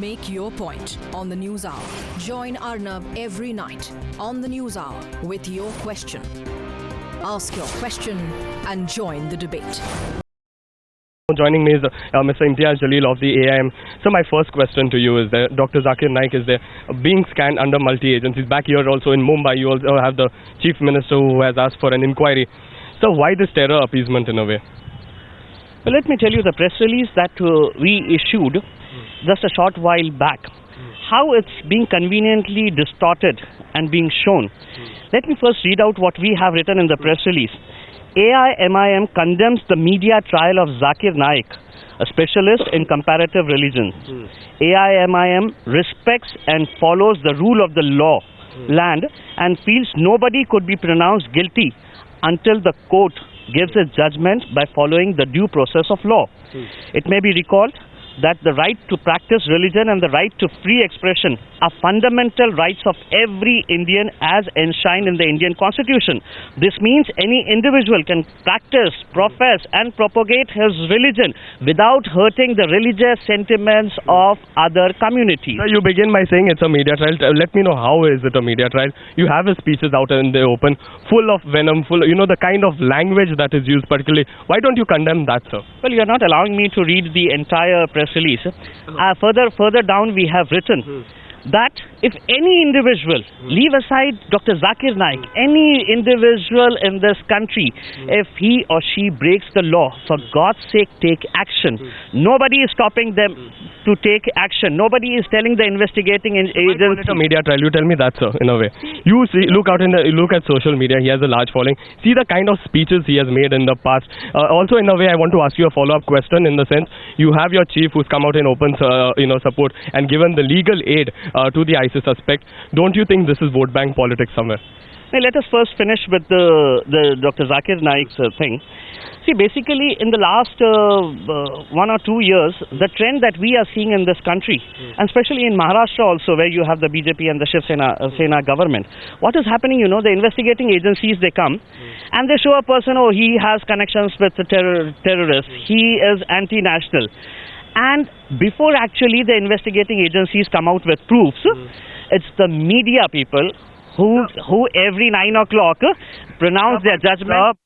Make your point on the News Hour. Join Arnab every night on the News Hour with your question. Ask your question and join the debate. Joining me is Mr. Imtiaz Jaleel of the AIM. So my first question to you is that Dr. Zakir Naik is there being scanned under multi-agencies. Back here also in Mumbai, you also have the Chief Minister who has asked for an inquiry. So why this terror appeasement in a way? Well, let me tell you the press release that we issued just a short while back. How it's being conveniently distorted and being shown. Let me first read out what we have written in the press release. AIMIM condemns the media trial of Zakir Naik, a specialist in comparative religion. AIMIM respects and follows the rule of the law, land, and feels nobody could be pronounced guilty until the court gives its judgment by following the due process of law. It may be recalled that the right to practice religion and the right to free expression are fundamental rights of every Indian as enshrined in the Indian Constitution. This means any individual can practice, profess and propagate his religion without hurting the religious sentiments of other communities. So you begin by saying it's a media trial. Let me know, how is it a media trial? You have his speeches out in the open, full of venom, full, the kind of language that is used particularly. Why don't you condemn that, sir? Well, you're not allowing me to read the entire press release. Further down we have written that if any individual, leave aside Dr. Zakir Naik, any individual in this country, if he or she breaks the law, for God's sake take action. Nobody is stopping them to take action. Nobody is telling the investigating agency. It's a media trial. You tell me that, sir, in a way. You see, look at social media. He has a large following. See the kind of speeches he has made in the past. Also, in a way, I want to ask you a follow-up question. In the sense, you have your chief who's come out in open, support and given the legal aid to the ISIS suspect. Don't you think this is vote bank politics somewhere? Now, let us first finish with the Dr. Zakir Naik's thing. See, basically, in the last 1 or 2 years, the trend that we are seeing in this country, and especially in Maharashtra also, where you have the BJP and the Shiv Sena government, what is happening, the investigating agencies, they come and they show a person, he has connections with the terrorists, he is anti-national. And before actually the investigating agencies come out with proofs, it's the media people who every 9 o'clock pronounce their judgment.